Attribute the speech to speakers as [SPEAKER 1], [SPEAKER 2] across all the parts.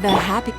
[SPEAKER 1] The happy...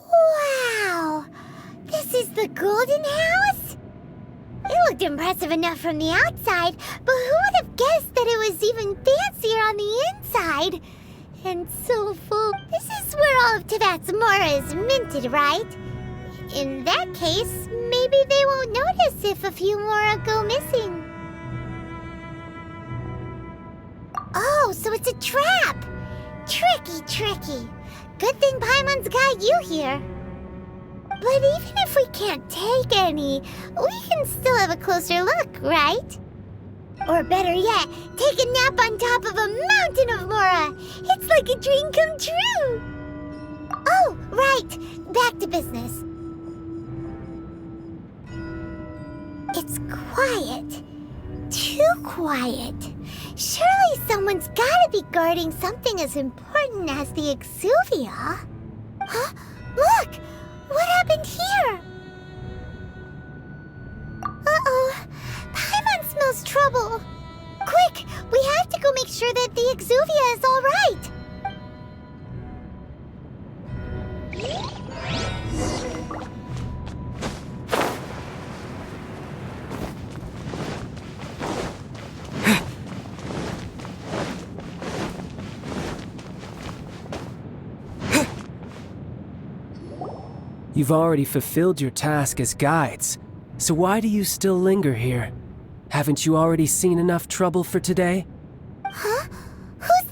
[SPEAKER 2] Wow! This is the Golden House? It looked impressive enough from the outside, but who would have guessed that it was even fancier on the inside? And so full. This is where all of Teyvat's mora is minted, right? In that case, maybe they won't notice if a few mora go missing. Oh, so it's a trap! Tricky, tricky. Good thing Paimon's got you here. But even if we can't take any, we can still have a closer look, right? Or better yet, take a nap on top of a mountain of mora. It's like a dream come true. Oh, right. Back to business. It's quiet. Too quiet. Surely someone's gotta be guarding something as important as the Exuvia. Huh? Look! What happened here? Uh-oh. Paimon smells trouble. Quick! We have to go make sure that the Exuvia is all right.
[SPEAKER 3] You've already fulfilled your task as guides, so why do you still linger here? Haven't you already seen enough trouble for today?
[SPEAKER 2] Huh? Who's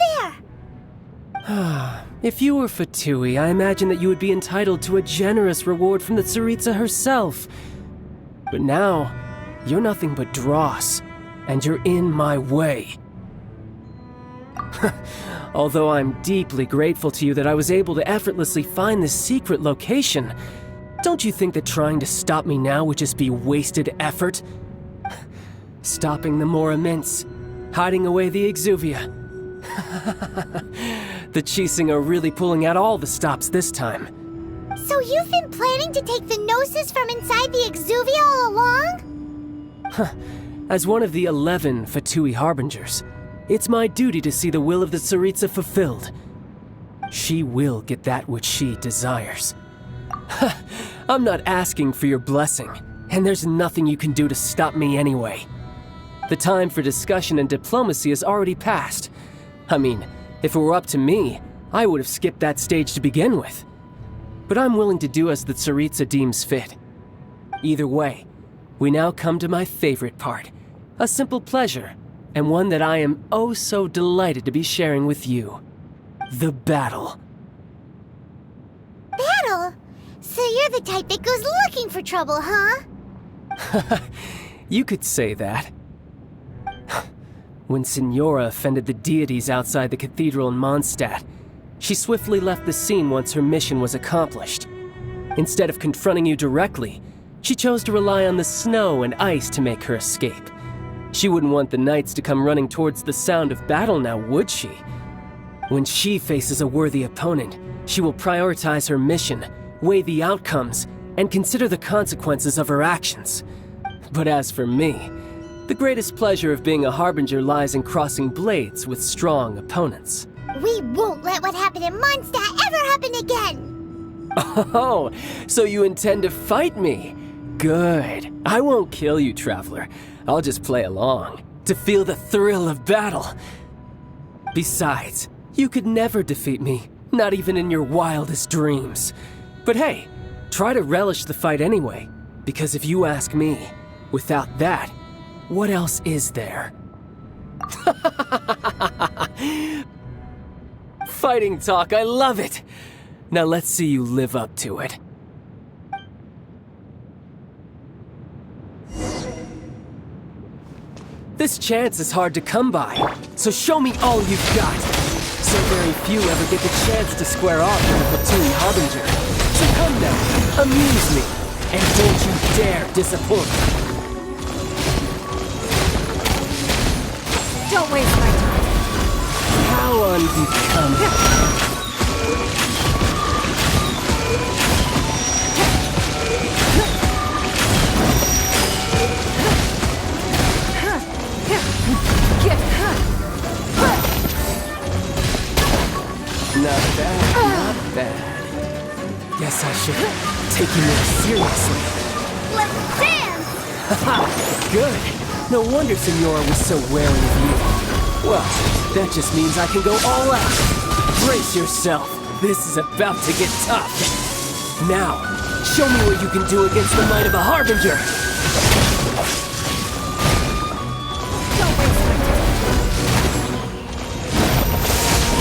[SPEAKER 2] there?
[SPEAKER 3] If you were Fatui, I imagine that you would be entitled to a generous reward from the Tsaritsa herself. But now, you're nothing but dross, and you're in my way. Although I'm deeply grateful to you that I was able to effortlessly find this secret location, don't you think that trying to stop me now would just be wasted effort? Stopping the Mora Mints, hiding away the Exuvia. The Chising are really pulling out all the stops this time.
[SPEAKER 2] So you've been planning to take the Gnosis from inside the Exuvia all along?
[SPEAKER 3] As one of the 11 Fatui Harbingers, it's my duty to see the will of the Tsaritsa fulfilled. She will get that which she desires. I'm not asking for your blessing, and there's nothing you can do to stop me anyway. The time for discussion and diplomacy has already passed. I mean, if it were up to me, I would have skipped that stage to begin with. But I'm willing to do as the Tsaritsa deems fit. Either way, we now come to my favorite part, a simple pleasure, and one that I am oh so delighted to be sharing with you. The battle.
[SPEAKER 2] Battle? So you're the type that goes looking for trouble, huh?
[SPEAKER 3] You could say that. When Signora offended the deities outside the cathedral in Mondstadt, she swiftly left the scene once her mission was accomplished. Instead of confronting you directly, She chose to rely on the snow and ice to make her escape. She wouldn't want the knights to come running towards the sound of battle now, would she? When she faces a worthy opponent, she will prioritize her mission, weigh the outcomes, and consider the consequences of her actions. But as for me, the greatest pleasure of being a harbinger lies in crossing blades with strong opponents.
[SPEAKER 2] We won't let what happened in Mondstadt ever happen again!
[SPEAKER 3] Oh, so you intend to fight me? Good. I won't kill you, Traveler. I'll just play along, to feel the thrill of battle. Besides, you could never defeat me, not even in your wildest dreams. But hey, try to relish the fight anyway, because if you ask me, without that, what else is there? Fighting talk, I love it! Now let's see you live up to it. This chance is hard to come by, so show me all you've got. So very few ever get the chance to square off with a Fatui Harbinger. So come now, amuse me, and don't you dare disappoint.
[SPEAKER 2] Don't waste my time.
[SPEAKER 3] How unbecoming. Not bad, not bad. Guess I should take you more seriously.
[SPEAKER 2] Let's dance!
[SPEAKER 3] Haha, good. No wonder Senora was so wary of you. Well, that just means I can go all out. Brace yourself. This is about to get tough. Now, show me what you can do against the might of a Harbinger.
[SPEAKER 2] Don't waste my time.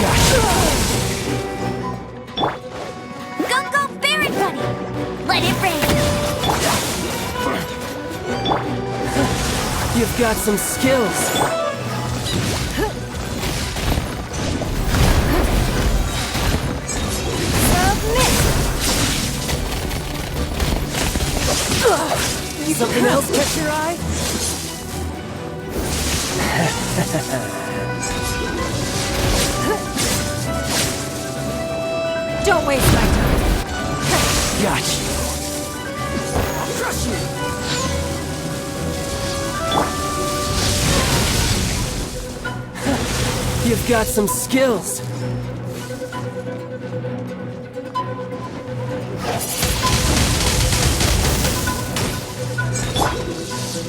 [SPEAKER 3] Gotcha.
[SPEAKER 2] Go, Barret Bunny! Let it rain!
[SPEAKER 3] You've got some skills. Something else catch your eye?
[SPEAKER 2] Don't waste my time.
[SPEAKER 3] Got you. I'll crush you. You've got some skills.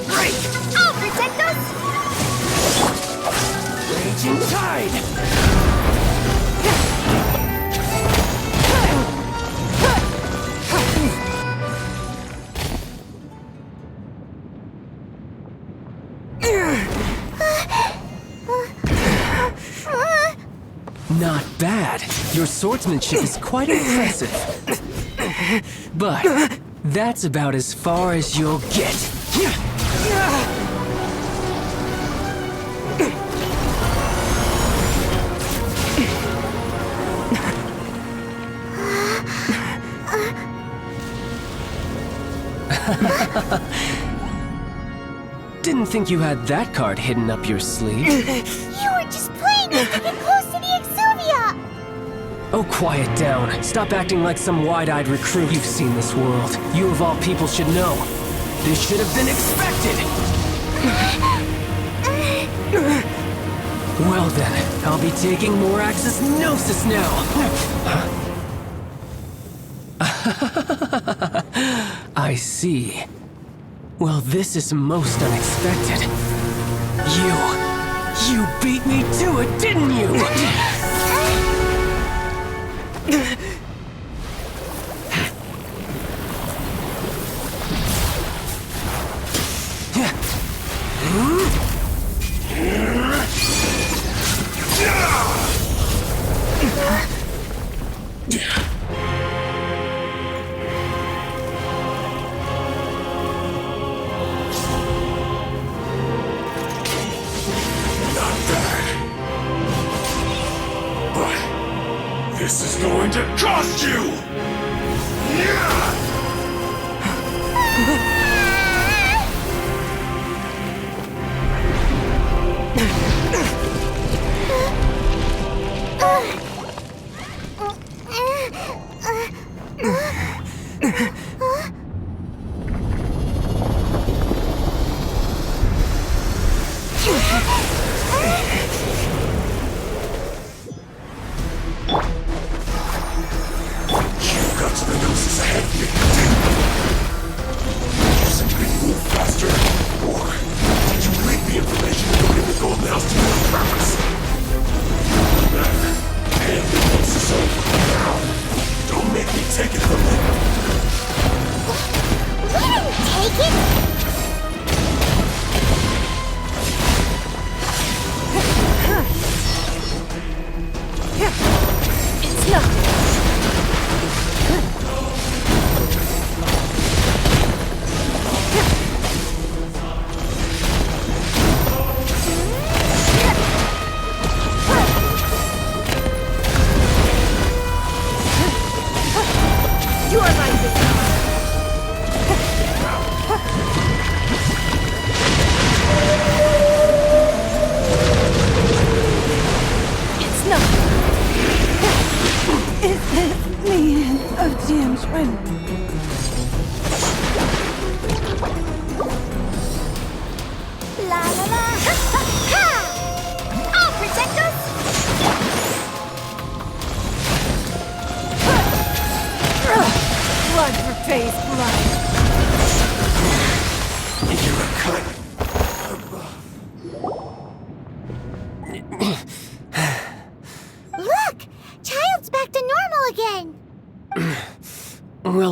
[SPEAKER 3] Break!
[SPEAKER 2] I'll protect us!
[SPEAKER 3] Raging tide! Not bad. Your swordsmanship is quite impressive. But that's about as far as you'll get. Didn't think you had that card hidden up your sleeve.
[SPEAKER 2] You were just playing us to get close to the Exuvia!
[SPEAKER 3] Oh, quiet down. Stop acting like some wide-eyed recruit. You've seen this world. You of all people should know. This should have been expected! Well then, I'll be taking more Axis Gnosis now! I see. Well, this is most unexpected. You beat me to it, didn't you?
[SPEAKER 1] This is going to cost you!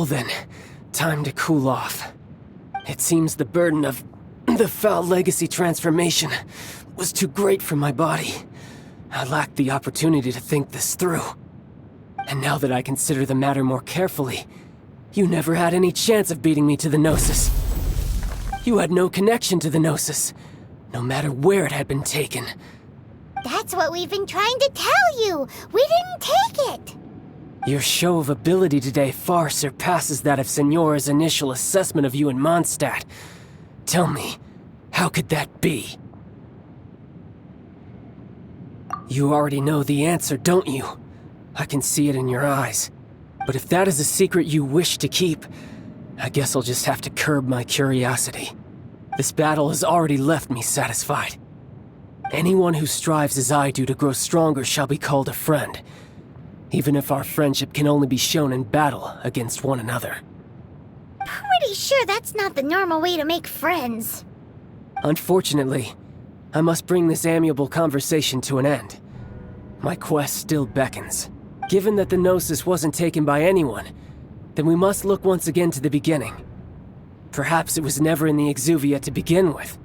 [SPEAKER 3] Well then, time to cool off. It seems the burden of the foul legacy transformation was too great for my body. I lacked the opportunity to think this through. And now that I consider the matter more carefully, you never had any chance of beating me to the Gnosis. You had no connection to the Gnosis, no matter where it had been taken.
[SPEAKER 2] That's what we've been trying to tell you! We didn't take it!
[SPEAKER 3] Your show of ability today far surpasses that of Signora's initial assessment of you in Mondstadt. Tell me, how could that be? You already know the answer, don't you? I can see it in your eyes. But if that is a secret you wish to keep, I guess I'll just have to curb my curiosity. This battle has already left me satisfied. Anyone who strives as I do to grow stronger shall be called a friend, even if our friendship can only be shown in battle against one another.
[SPEAKER 2] Pretty sure that's not the normal way to make friends.
[SPEAKER 3] Unfortunately, I must bring this amiable conversation to an end. My quest still beckons. Given that the Gnosis wasn't taken by anyone, then we must look once again to the beginning. Perhaps it was never in the Exuvia to begin with.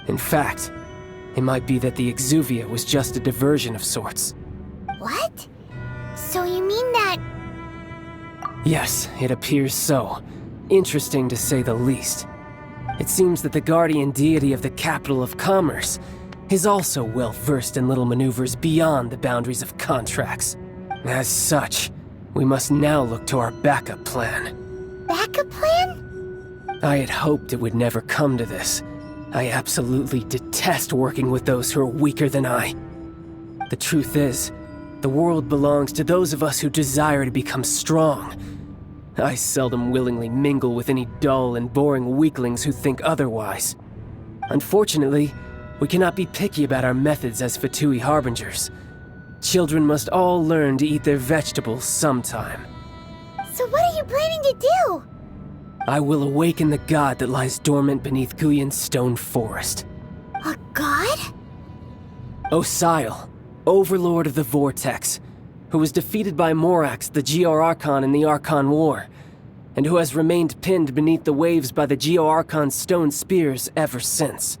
[SPEAKER 3] In fact, it might be that the Exuvia was just a diversion of sorts.
[SPEAKER 2] What? So you mean that...
[SPEAKER 3] Yes, it appears so. Interesting to say the least. It seems that the guardian deity of the capital of commerce is also well versed in little maneuvers beyond the boundaries of contracts. As such, we must now look to our backup plan.
[SPEAKER 2] Backup plan?
[SPEAKER 3] I had hoped it would never come to this. I absolutely detest working with those who are weaker than I. The truth is, the world belongs to those of us who desire to become strong. I seldom willingly mingle with any dull and boring weaklings who think otherwise. Unfortunately, we cannot be picky about our methods as Fatui Harbingers. Children must all learn to eat their vegetables sometime.
[SPEAKER 2] So what are you planning to do?
[SPEAKER 3] I will awaken the god that lies dormant beneath Guyon's stone forest.
[SPEAKER 2] A god?
[SPEAKER 3] Osile, overlord of the Vortex, who was defeated by Morax, the Geo-Archon in the Archon War, and who has remained pinned beneath the waves by the Geo-Archon's stone spears ever since.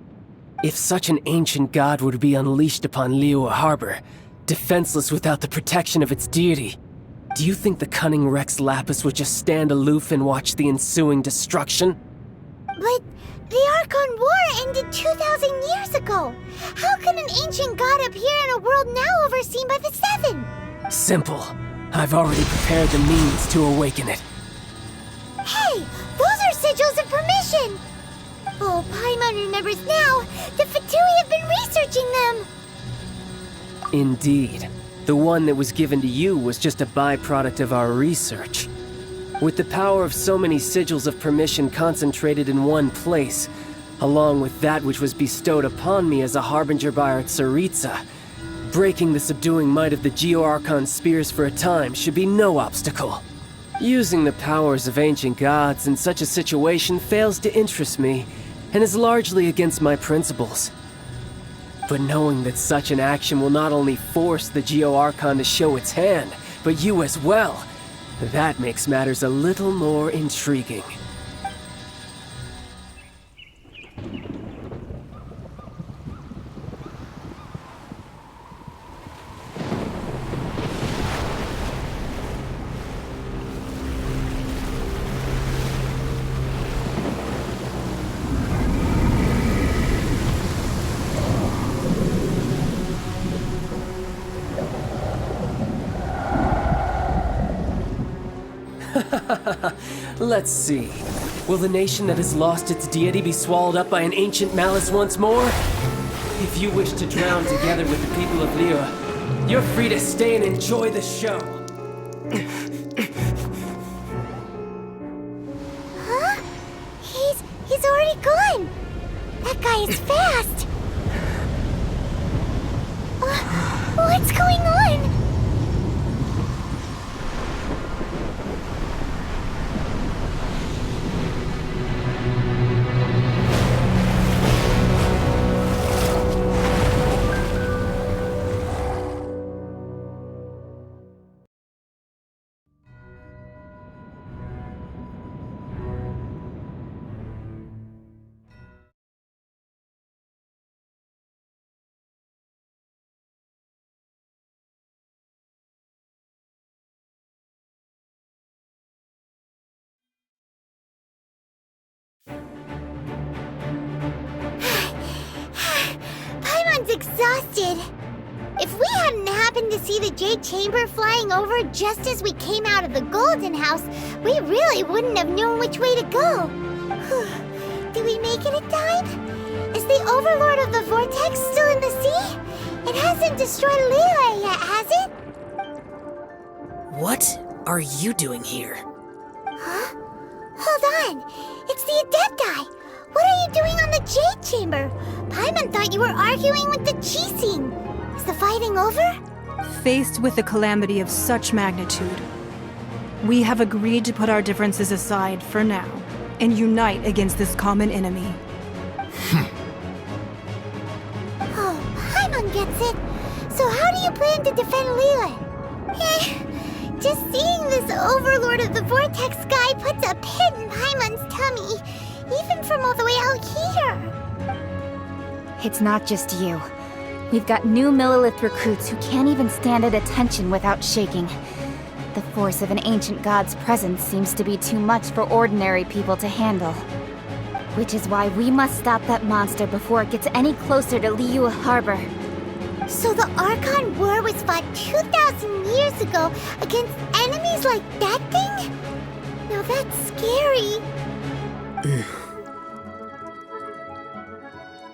[SPEAKER 3] If such an ancient god were to be unleashed upon LIYUE Harbor, defenseless without the protection of its deity, do you think the cunning Rex Lapis would just stand aloof and watch the ensuing destruction?
[SPEAKER 2] But the Archon War ended 2,000 years ago. How can an ancient god appear in a world now overseen by the Seven?
[SPEAKER 3] Simple. I've already prepared the means to awaken it.
[SPEAKER 2] Hey, those are sigils of permission! Oh, Paimon remembers now. The Fatui have been researching them.
[SPEAKER 3] Indeed. The one that was given to you was just a byproduct of our research. With the power of so many sigils of permission concentrated in one place, along with that which was bestowed upon me as a harbinger by our Tsaritsa, breaking the subduing might of the Geo-Archon spears for a time should be no obstacle. Using the powers of ancient gods in such a situation fails to interest me, and is largely against my principles. But knowing that such an action will not only force the Geo-Archon to show its hand, but you as well, that makes matters a little more intriguing. Let's see. Will the nation that has lost its deity be swallowed up by an ancient malice once more? If you wish to drown together with the people of LIYUE, you're free to stay and enjoy the show.
[SPEAKER 2] Huh? He's already gone. That guy is fast. What's going on? Paimon's exhausted. If we hadn't happened to see the Jade Chamber flying over just as we came out of the Golden House, we really wouldn't have known which way to go. Did we make it in time? Is the Overlord of the Vortex still in the sea? It hasn't destroyed LIYUE yet, has it?
[SPEAKER 1] What are you doing here?
[SPEAKER 2] Huh? Hold on. It's the Adepti. What are you doing on the Jade Chamber? Paimon thought you were arguing with the Qixing. Is the fighting over?
[SPEAKER 4] Faced with a calamity of such magnitude, we have agreed to put our differences aside for now and unite against this common enemy.
[SPEAKER 2] Oh, Paimon gets it. So how do you plan to defend LIYUE? Just seeing this Overlord of the Vortex guy puts a pit in Paimon's tummy, even from all the way out here.
[SPEAKER 5] It's not just you. We've got new Millilith recruits who can't even stand at attention without shaking. The force of an ancient god's presence seems to be too much for ordinary people to handle. Which is why we must stop that monster before it gets any closer to Liyue Harbor.
[SPEAKER 2] So the Archon War was fought 2,000 years ago against enemies like that thing? Now that's scary.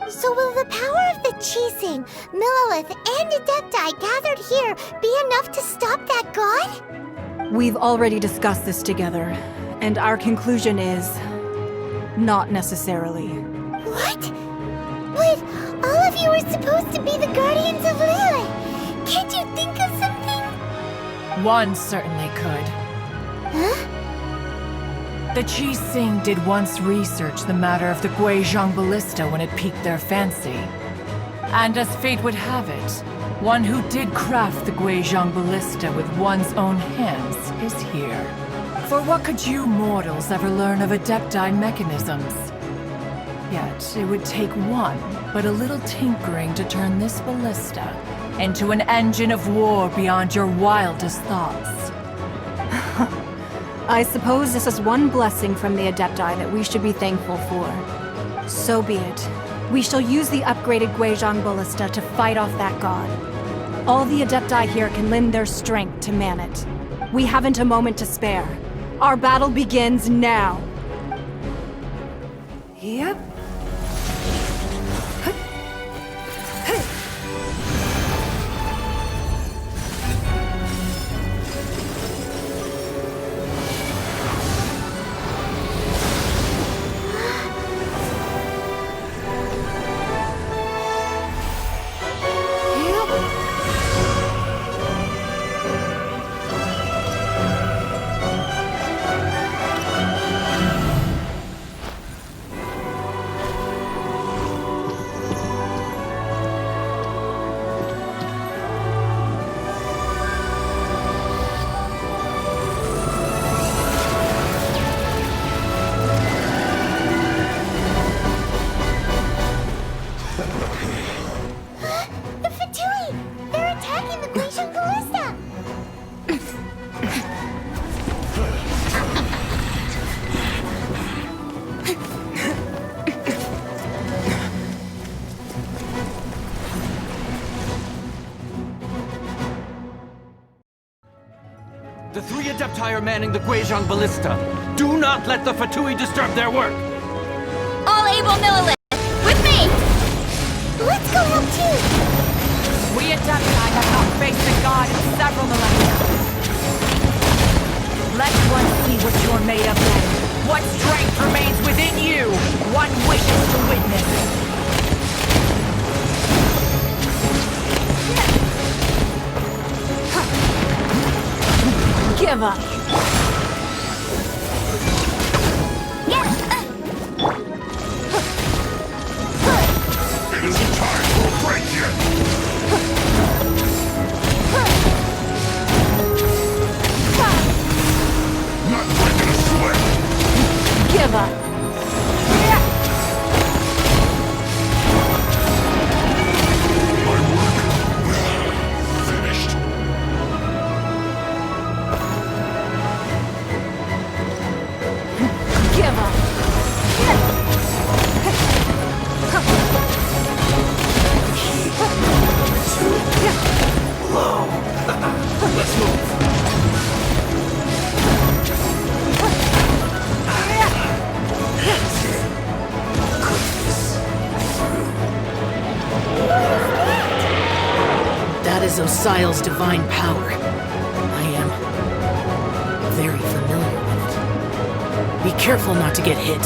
[SPEAKER 2] So will the power of the Qixing, Millilith, and Adepti gathered here be enough to stop that god?
[SPEAKER 4] We've already discussed this together, and our conclusion is... not necessarily.
[SPEAKER 2] What? But all of you are supposed to be the guardians of LIYUE. Can't you think of something?
[SPEAKER 6] One certainly could.
[SPEAKER 2] Huh?
[SPEAKER 6] The Qixing did once research the matter of the Guizhong Ballista when it piqued their fancy. And as fate would have it, one who did craft the Guizhong Ballista with one's own hands is here. For what could you mortals ever learn of Adepti mechanisms? Yet, it would take one, but a little tinkering to turn this ballista into an engine of war beyond your wildest thoughts.
[SPEAKER 4] I suppose this is one blessing from the Adepti that we should be thankful for. So be it. We shall use the upgraded Guizhong Ballista to fight off that god. All the Adepti here can lend their strength to man it. We haven't a moment to spare. Our battle begins now. Yep.
[SPEAKER 2] The Fatui! They're attacking the Guizhong Ballista!
[SPEAKER 7] The three Adepti are manning the Guizhong Ballista. Do not let the Fatui disturb their work!
[SPEAKER 5] All able Millilith! With me!
[SPEAKER 2] Let's go help too!
[SPEAKER 6] We Adepti have not faced a god in several millennia. Let one see what you're made of then. What strength remains within you, one wishes to witness.
[SPEAKER 4] Give up.
[SPEAKER 8] It isn't time for a break yet! Not breaking a sweat!
[SPEAKER 4] Give up.
[SPEAKER 1] is Osial's divine power. I am very familiar with it. Be careful not to get hit.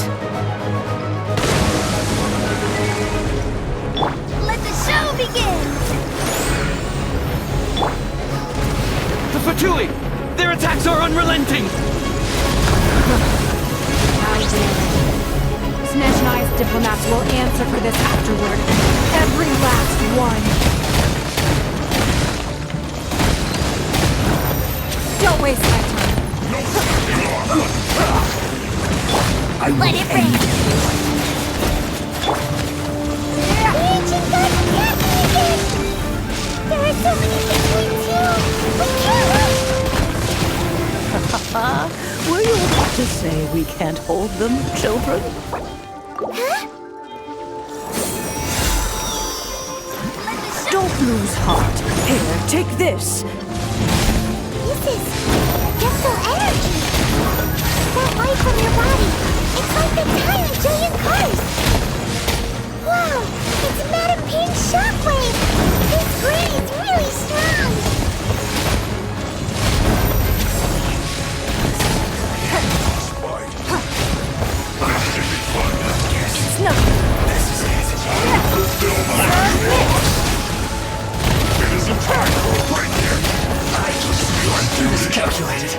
[SPEAKER 2] Let the show begin!
[SPEAKER 7] The Fatui! Their attacks are unrelenting!
[SPEAKER 4] How dare they? Snezhnai's diplomats will answer for this afterward. Every last one. Don't waste my time.
[SPEAKER 2] Let it rain! The ancient gods attack me again! There are so many things we do! We can't!
[SPEAKER 9] Were you about to say we can't hold them, children?
[SPEAKER 2] Huh?
[SPEAKER 9] Don't lose heart. Here, take this.
[SPEAKER 2] This is Gentle energy! That light from your body, it's like the tiny giant cars! Whoa! It's Madame Ping's shockwave! This green is really strong!
[SPEAKER 9] It's nothing.
[SPEAKER 8] It isn't time for a break yet. I just feel like doing it.
[SPEAKER 1] Calculated.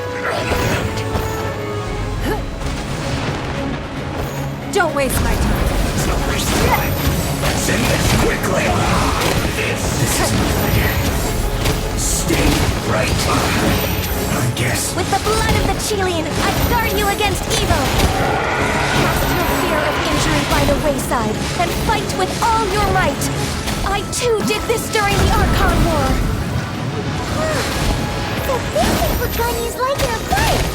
[SPEAKER 4] Don't waste my time.
[SPEAKER 8] Don't waste time. Let's end this quickly. This is good. Stay right behind. I guess.
[SPEAKER 2] With the blood of the Chilean, I guard you against evil! Cast your fear of injury by the wayside, and fight with all your might! I too did this during the Archon War! So this is what Gunny's like in a fight!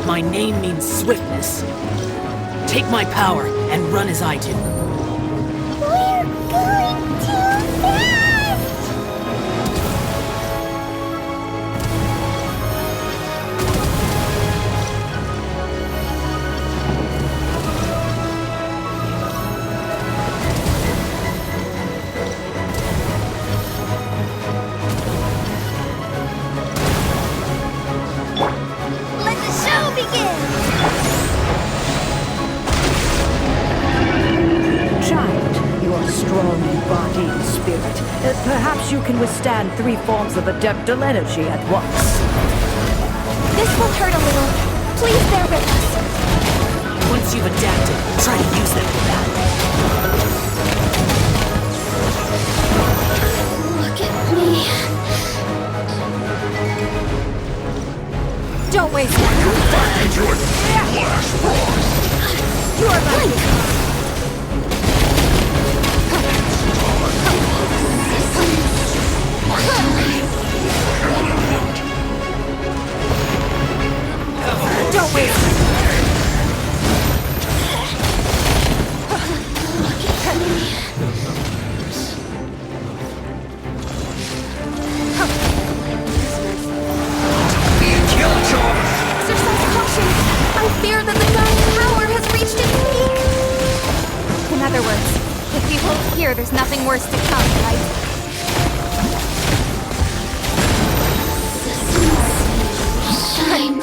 [SPEAKER 1] My name means swiftness. Take my power and run as I do.
[SPEAKER 2] We're going too fast! Let the show begin!
[SPEAKER 9] Child, you are strong in body and spirit. Perhaps you can withstand 3 forms of adeptal energy at once.
[SPEAKER 2] This will hurt a little. Please bear with us.
[SPEAKER 1] Once you've adapted, try to use them for that.
[SPEAKER 2] Look at me.
[SPEAKER 4] Don't waste my time.
[SPEAKER 8] Back into it. Last force.
[SPEAKER 4] You're right. Don't waste my time.
[SPEAKER 2] Exercise caution. I fear that the god's power has reached its peak.
[SPEAKER 5] In other words, if we hold here, there's nothing worse to come, right?
[SPEAKER 2] Shine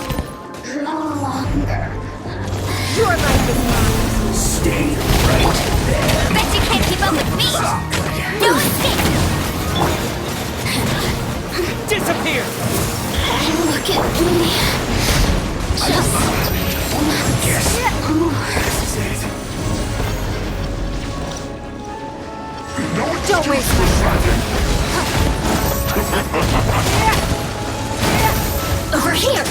[SPEAKER 2] longer.
[SPEAKER 4] Your life is mine.
[SPEAKER 8] Stay right there.
[SPEAKER 2] Bet you can't keep up with me. No escape.
[SPEAKER 7] Disappear!
[SPEAKER 2] Look at me. Just more.
[SPEAKER 4] Don't waste my time.
[SPEAKER 2] Over here.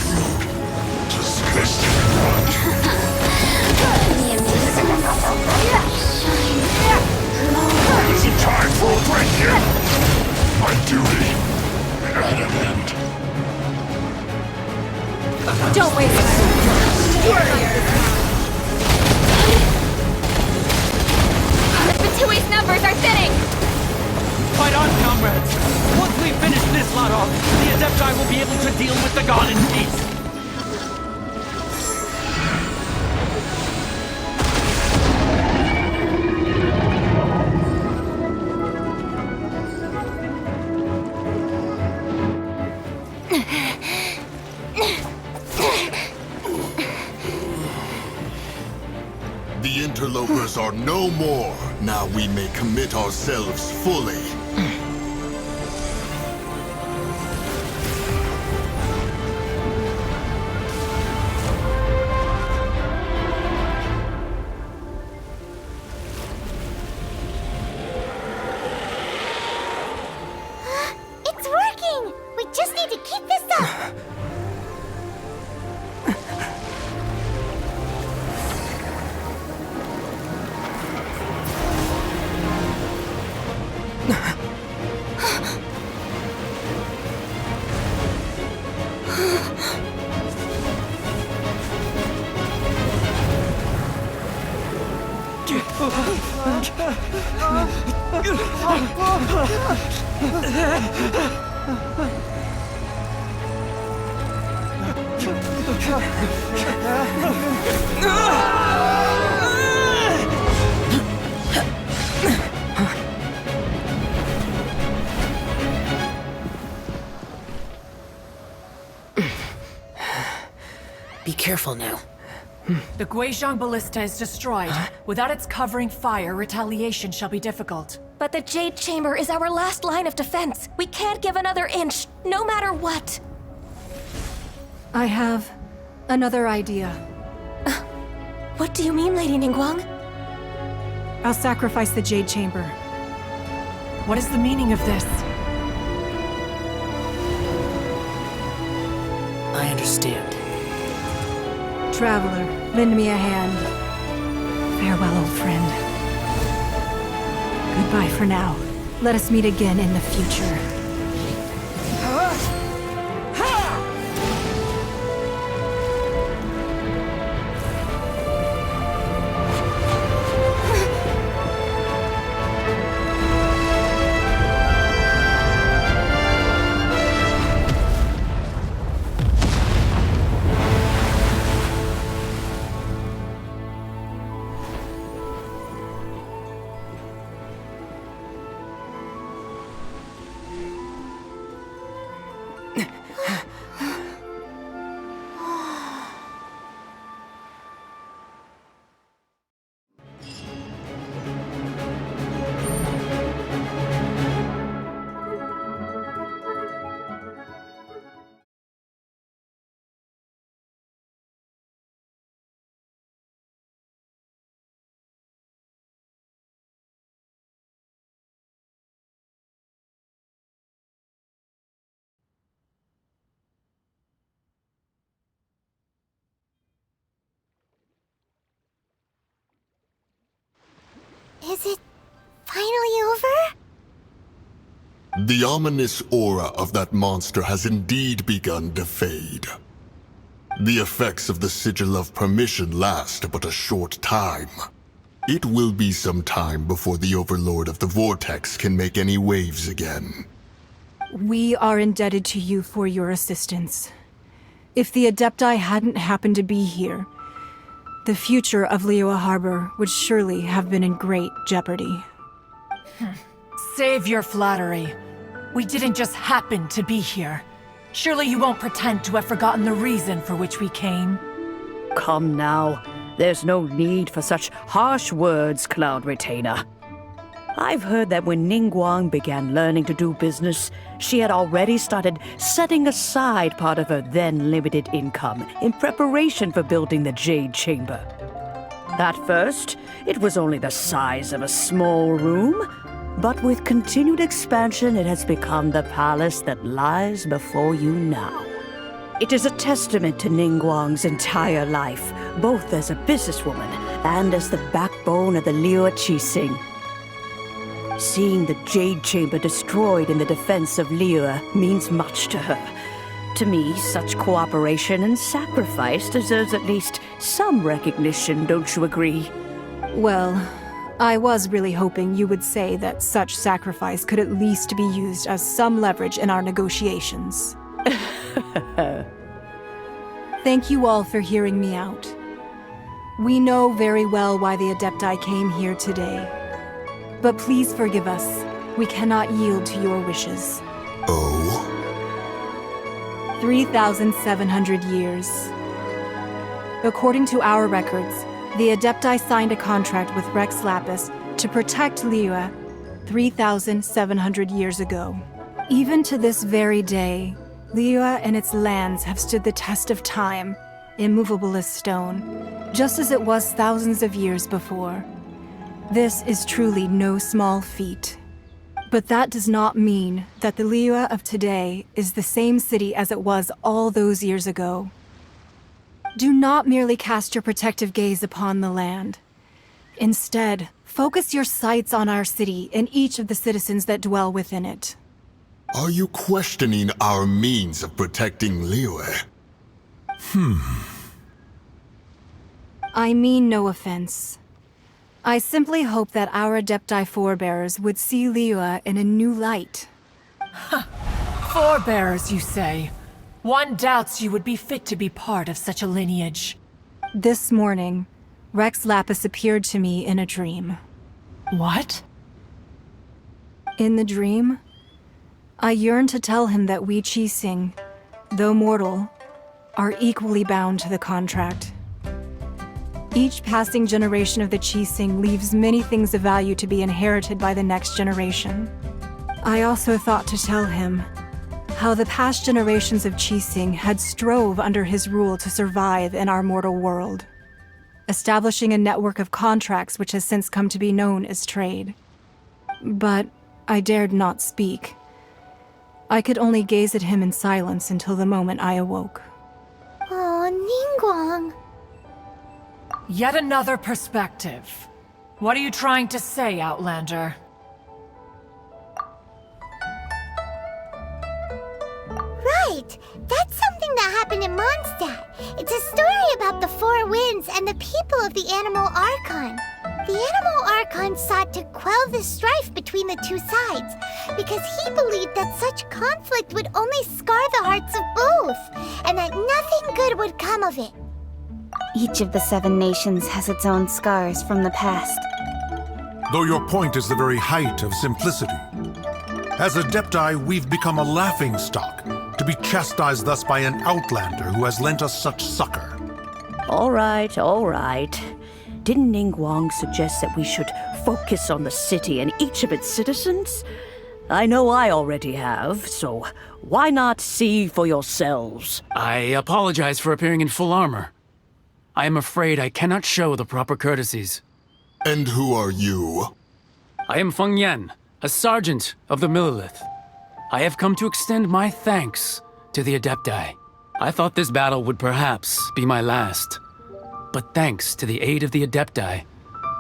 [SPEAKER 8] Disgusting one. Isn't time for a break yet. My duty at an end.
[SPEAKER 4] Don't waste my time. Your life is mine.
[SPEAKER 5] The Fatui's numbers are thinning!
[SPEAKER 7] Fight on, comrades! Once we finish this lot off, the Adepti will be able to deal with the god in peace!
[SPEAKER 10] The interlopers are no more. Now we may commit ourselves fully.
[SPEAKER 2] It's working! We just need to keep this up!
[SPEAKER 1] Be careful now.
[SPEAKER 6] The Guizhong Ballista is destroyed. Without its covering fire, retaliation shall be difficult.
[SPEAKER 11] But the Jade Chamber is our last line of defense. We can't give another inch, no matter what.
[SPEAKER 4] I have another idea.
[SPEAKER 11] What do you mean, Lady Ningguang?
[SPEAKER 4] I'll sacrifice the Jade Chamber.
[SPEAKER 6] What is the meaning of this?
[SPEAKER 1] I understand.
[SPEAKER 4] Traveler, lend me a hand. Farewell, old friend. Goodbye for now. Let us meet again in the future.
[SPEAKER 2] Is it finally over?
[SPEAKER 10] The ominous aura of that monster has indeed begun to fade. The effects of the Sigil of Permission last but a short time. It will be some time before the Overlord of the Vortex can make any waves again.
[SPEAKER 4] We are indebted to you for your assistance. If the Adepti hadn't happened to be here, the future of Liyue Harbor would surely have been in great jeopardy.
[SPEAKER 6] Save your flattery. We didn't just happen to be here. Surely you won't pretend to have forgotten the reason for which we came.
[SPEAKER 9] Come now. There's no need for such harsh words, Cloud Retainer. I've heard that when Ningguang began learning to do business, she had already started setting aside part of her then limited income in preparation for building the Jade Chamber. At first, it was only the size of a small room, but with continued expansion, it has become the palace that lies before you now. It is a testament to Ningguang's entire life, both as a businesswoman and as the backbone of the Liyue Qixing. Seeing the Jade Chamber destroyed in the defense of Liyue means much to her. To me, such cooperation and sacrifice deserves at least some recognition, don't you agree?
[SPEAKER 4] Well, I was really hoping you would say that such sacrifice could at least be used as some leverage in our negotiations. Thank you all for hearing me out. We know very well why the Adepti came here today. But please forgive us. We cannot yield to your wishes.
[SPEAKER 10] Oh?
[SPEAKER 4] 3,700 years. According to our records, The Adepti signed a contract with Rex Lapis to protect Liyue 3,700 years ago. Even to this very day, Liyue and its lands have stood the test of time, immovable as stone, just as it was thousands of years before. This is truly no small feat. But that does not mean that the Liyue of today is the same city as it was all those years ago. Do not merely cast your protective gaze upon the land. Instead, focus your sights on our city and each of the citizens that dwell within it.
[SPEAKER 10] Are you questioning our means of protecting Liyue?
[SPEAKER 4] I mean no offense. I simply hope that our Adepti forebears would see Liyue in a new light.
[SPEAKER 6] Forebearers, you say? One doubts you would be fit to be part of such a lineage.
[SPEAKER 4] This morning, Rex Lapis appeared to me in a dream.
[SPEAKER 6] What?
[SPEAKER 4] In the dream, I yearned to tell him that we Qixing, though mortal, are equally bound to the contract. Each passing generation of the Qixing leaves many things of value to be inherited by the next generation. I also thought to tell him how the past generations of Qixing had strove under his rule to survive in our mortal world, establishing a network of contracts which has since come to be known as trade. But I dared not speak. I could only gaze at him in silence until the moment I awoke.
[SPEAKER 2] Oh, Ningguang.
[SPEAKER 6] Yet another perspective. What are you trying to say, Outlander?
[SPEAKER 2] Right! That's something that happened in Mondstadt. It's a story about the Four Winds and the people of the Animal Archon. The Animal Archon sought to quell the strife between the two sides, because he believed that such conflict would only scar the hearts of both, and that nothing good would come of it.
[SPEAKER 5] Each of the 7 nations has its own scars from the past.
[SPEAKER 12] Though your point is the very height of simplicity. As Adepti, we've become a laughingstock, to be chastised thus by an outlander who has lent us such succor.
[SPEAKER 9] All right, all right. Didn't Ningguang suggest that we should focus on the city and each of its citizens? I know I already have, so why not see for yourselves?
[SPEAKER 7] I apologize for appearing in full armor. I am afraid I cannot show the proper courtesies.
[SPEAKER 10] And who are you?
[SPEAKER 7] I am Feng Yan, a sergeant of the Millilith. I have come to extend my thanks to the Adepti. I thought this battle would perhaps be my last. But thanks to the aid of the Adepti,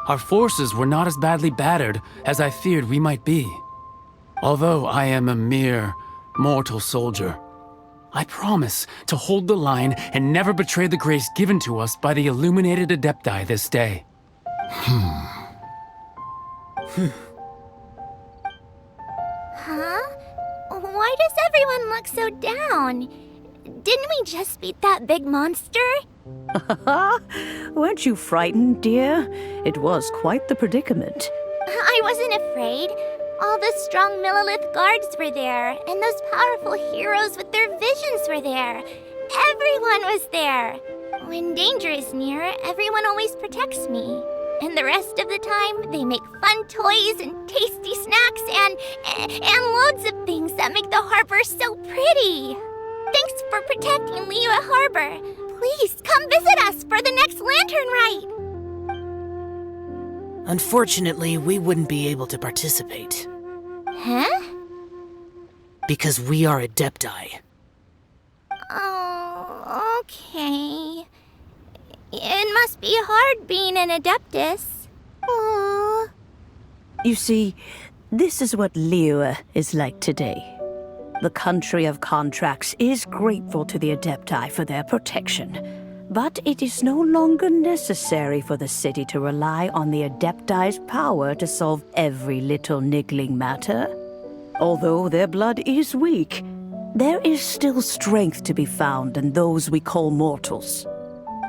[SPEAKER 7] our forces were not as badly battered as I feared we might be. Although I am a mere mortal soldier, I promise to hold the line and never betray the grace given to us by the illuminated Adepti this day.
[SPEAKER 2] Huh? Why does everyone look so down? Didn't we just beat that big monster?
[SPEAKER 9] Weren't you frightened, dear? It was quite the predicament.
[SPEAKER 2] I wasn't afraid. All the strong Millilith guards were there, and those powerful heroes with their visions were there. Everyone was there. When danger is near, everyone always protects me. And the rest of the time, they make fun toys and tasty snacks and loads of things that make the harbor so pretty. Thanks for protecting Liyue Harbor. Please come visit us for the next lantern rite.
[SPEAKER 1] Unfortunately, we wouldn't be able to participate.
[SPEAKER 2] Huh?
[SPEAKER 1] Because we are Adepti.
[SPEAKER 2] Oh, okay. It must be hard being an Adeptus. Aww.
[SPEAKER 9] You see, this is what Liyue is like today. The country of contracts is grateful to the Adepti for their protection. But it is no longer necessary for the city to rely on the Adepti's power to solve every little niggling matter. Although their blood is weak, there is still strength to be found in those we call mortals.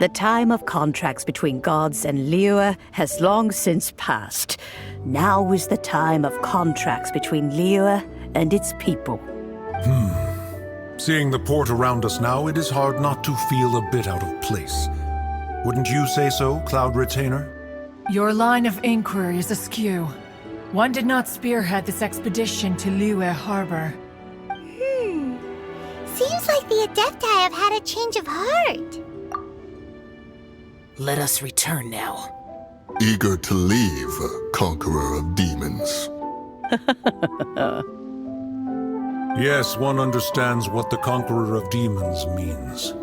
[SPEAKER 9] The time of contracts between gods and Liyue has long since passed. Now is the time of contracts between Liyue and its people.
[SPEAKER 12] Seeing the port around us now, it is hard not to feel a bit out of place. Wouldn't you say so, Cloud Retainer?
[SPEAKER 6] Your line of inquiry is askew. One did not spearhead this expedition to LIYUE Harbor.
[SPEAKER 2] Seems like the Adepti have had a change of heart.
[SPEAKER 1] Let us return now.
[SPEAKER 10] Eager to leave, Conqueror of Demons.
[SPEAKER 12] Yes, one understands what the Conqueror of Demons means.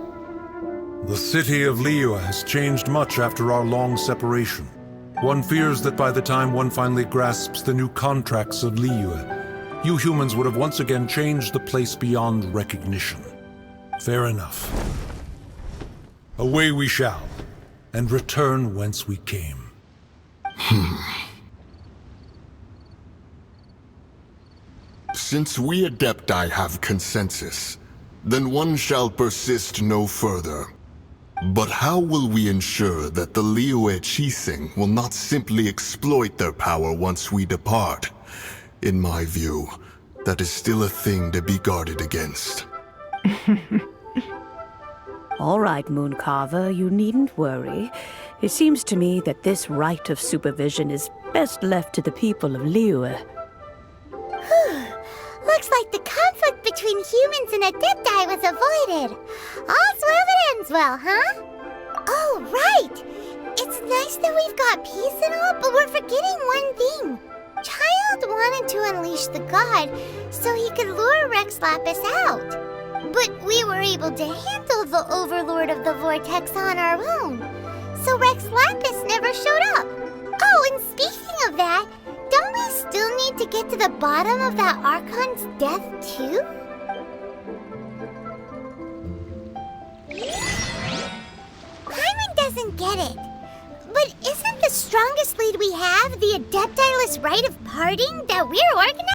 [SPEAKER 12] The city of Liyue has changed much after our long separation. One fears that by the time one finally grasps the new contracts of Liyue, you humans would have once again changed the place beyond recognition. Fair enough. Away we shall, and return whence we came.
[SPEAKER 10] Since we Adepti have consensus, then one shall persist no further. But how will we ensure that the LIYUE Qixing will not simply exploit their power once we depart? In my view, that is still a thing to be guarded against.
[SPEAKER 9] All right, Mooncarver, you needn't worry. It seems to me that this right of supervision is best left to the people of Liyue.
[SPEAKER 2] Looks like the conflict between humans and Adepti was avoided. All's well that ends well, huh? Oh, right! It's nice that we've got peace and all, but we're forgetting one thing. Child wanted to unleash the god so he could lure Rex Lapis out. But we were able to handle the Overlord of the Vortex on our own. So Rex Lapis never showed up. Oh, and speaking of that, don't we still need to get to the bottom of that Archon's death, too? Paimon doesn't get it. But isn't the strongest lead we have the Adepti-less rite of parting that we're organizing?